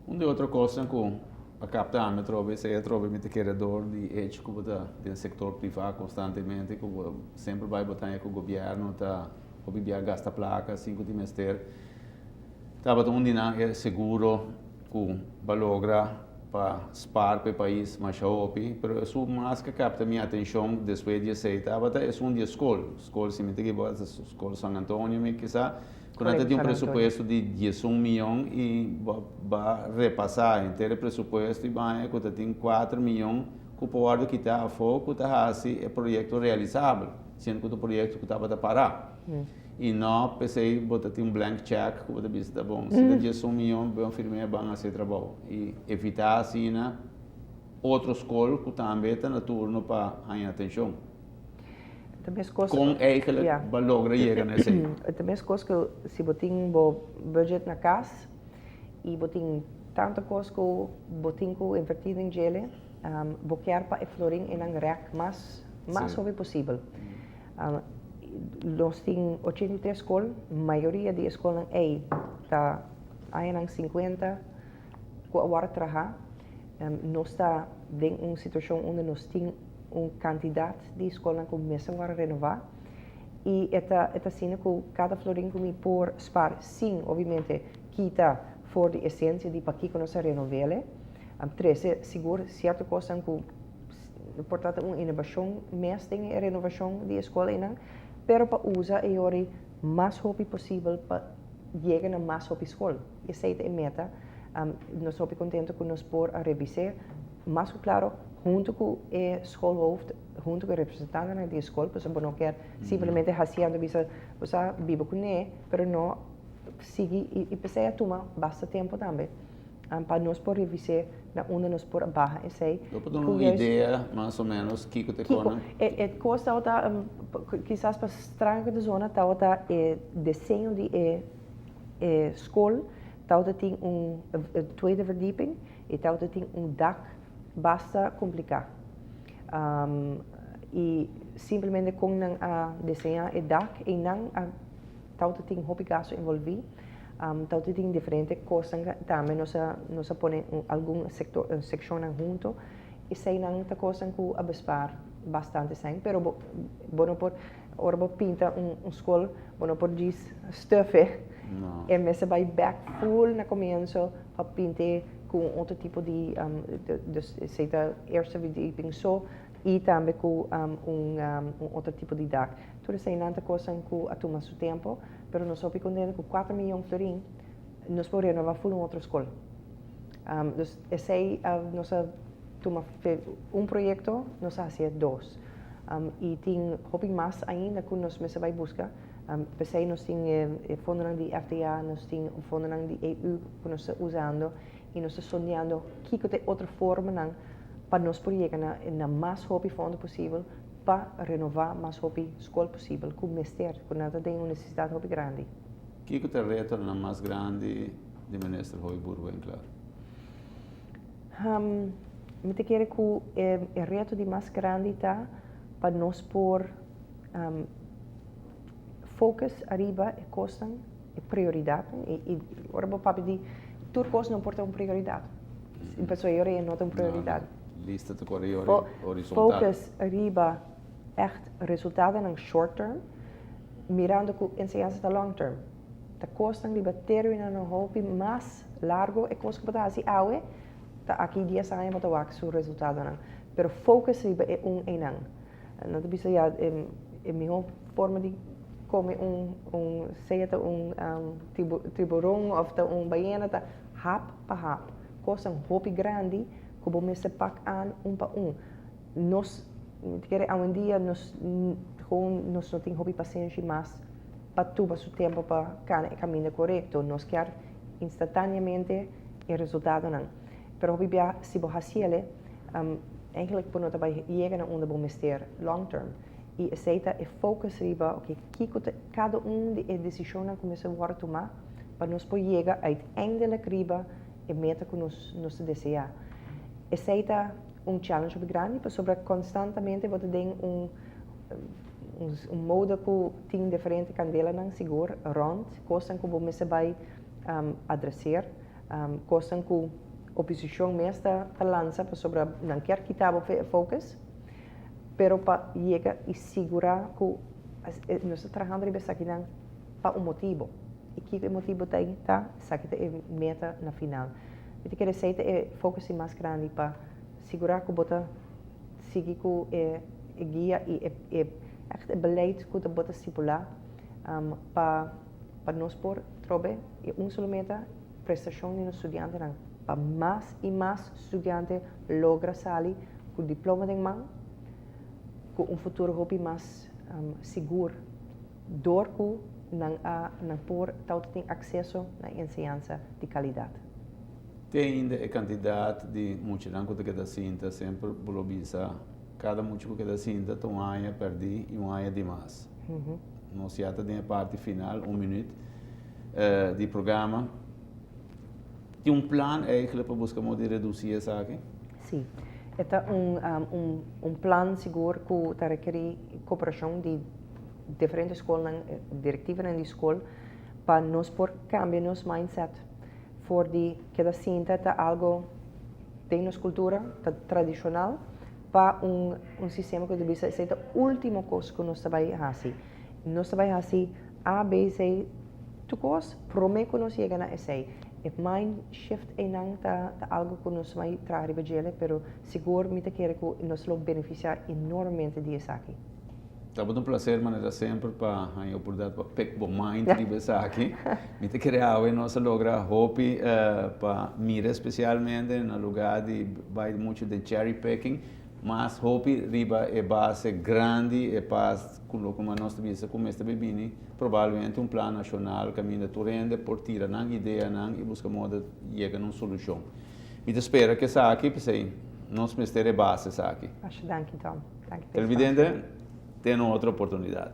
Uma outra coisa que a capta me trova, se trova me queredor de hecho que do setor privado constantemente, que sempre vai botar que o governo tá o bibia gasta placa, assim que o ministério estava um dinheiro é seguro que balogra para spar para o país mais rápido, mas o mais que capta minha atenção depois de aceitar, é um dia escola se me tem que botar escola San Antonio, me quizá quando tem um presupuesto de 10 milhões e vai repassar inteiro o presupuesto e vai quando tem 4 milhões que o povo que está a foco está assim é projeto realizável, sendo que o projeto que estava a parar. E não pensei botar um blank check que você disse tá bom, se tem 10 milhões bem firme bem a ser trabalho e evitar assim na outros escolas que também está na turno para ganhar atenção. Com eigenlijk balogra chegar nesse. Também as coisas que se botin bo budget na casa e botin tanta coisa que botin que invertir em gele, boquear para florin em um rec mais rápido possível. Nós temos 83 escolas, a maioria das escolas está aí em 50 que agora trabalhar. Nós está em uma situação onde nós temos uma quantidade de escolas que começam a renovar e esta cena que cada florim que me por spar, sim, obviamente, quita for de essência de para que nós renovele. Três, seguro, certa coisa que portanto uma inovação, mais tem a renovação de escola ainda, pero para usar e ori mais rápido possível para chegar a mais rápido escola. Essa é a meta. Nós estamos contentes que nós por a revisar, mas claro, junto com o escola, junto com o representante da escola, porque não quer simplesmente fazendo você vive com ele, mas não sigue e precisa tomar bastante tempo também. Para nós por revisar na onde nós por barra esse aí. Eu posso dar uma ideia mais ou menos que te conta. É coisa outra, quizás para estranho da zona, outra desenho de escola, outra tem tweede verdieping e outra tem dak basta complicado. E simplesmente com desenhar o dak e não outra tem hobby gasto envolvido. Então tem diferentes coisas também nós põe algum seção junto e sei não tá coisa que abespar bastante sem, pero bom por ora pinta escola, bom por diz stuff e me se vai back full na começo para pintar com outro tipo de seita eerste verdieping so e também com outro tipo de dak. Tudo sei não tá coisa que atoma seu tempo. Pero nós somos contentes com 4 milhões de florim, nós podemos renovar full outra escola. Esse aí, nós toma projeto, nós fazemos 2. E tem hobby mais ainda que nós vai buscar. Pensei nós temos fundos de FDA, nós temos fundos de EU que nós estamos usando e nós estamos sonhando que tem outra forma para nós chegar na mais hobby fundo possível para renovar mais rápido a escola possível, com o mestre, quando nada tem uma necessidade muito grande. O que é o reto mais grande do ministro Roy Burgo, claro? Eu quero que o reto de mais grande está para nós pôr focus arriba e costa e prioridade. E agora o papo de tudo coisa não porta uma prioridade. A pessoa é não tem prioridade. Lista de horizontal. Focus arriba echt resultaten in short term, mirando com enseñanza a long term. Ta costa de termina no hobby mais largo e coisa que pode assim aue, ta aqui 10 anos para ter o resultado não. Pero focus riba é enang. Não te bisa ja melhor forma de comer seja tiburão ou baiana ta hap pa hap. Coisa hobby grande que bom se pak aan para Nós um dia nós não temos hobby paciência mais para tudo o tempo para caminho correto. Nós quer instantaneamente o resultado não. Pero hobby se você fazer eigenlijk por nota vai chegar onde vamos ter long term e aceita e focus riba ok que cada de decisões que começa a tomar para nós poder chegar uiteindelijk riba e meta que nós deseja. Aceita challenge grande, para sobre constantemente você tem modo que tem diferente candela não seguro rond, coisa que você vai adressar Coisas que a oposição mesmo está lança sobre não quer quitar o focus, pero para chegar e segurar que nós estamos trabalhando aqui para um motivo. E que motivo tem, tá? Sabe que é meta na final. Eu quero dizer é focus mais grande para segurar que bota seguir com guia e echt beleid que a bota estipular para nós por trobe e solo meta prestação de estudante para mais e mais estudante logra sair com diploma de mão com futuro hobby mais seguro door que não por ter acesso à ensinança de qualidade. Tem ainda a quantidade de multidão que queda cinta sempre bolobisa. Cada músico que queda cinta tem um ano perdi e um ano de mais. Nós já tem a parte final, 1 minuto de programa. Tem um plano eigenlijk para buscar modo de reduzir isso aqui? Sim. É plano seguro que requer cooperação de diferentes escolas, diretivas na escola, para nós por cambiar nosso mindset. For de cada cinta tá algo tem nossa cultura tá tradicional para sistema que deve ser a última coisa que nós vai fazer. Nós vai fazer A, B, C, tudo promete que nós chega na essay. E mind shift não tá algo que nós vai trazer para ele, pero seguro me quer que nós vamos beneficiar enormemente disso aqui. Tá bom, um prazer, maneira sempre para a oportunidade para pegar o mind de isso aqui. Me te criar e nós logra hope para mirar especialmente no lugar de vai muito de cherry picking, mas hope riba é base grande e paz como nós visa como este bebini provavelmente plano nacional caminho de rende por tirar a ideia e buscar modo de chegar a uma solução. Me te espera que essa aqui, pensei, nós mistério base essa aqui. Acho que então. Televidente, tem outra oportunidade.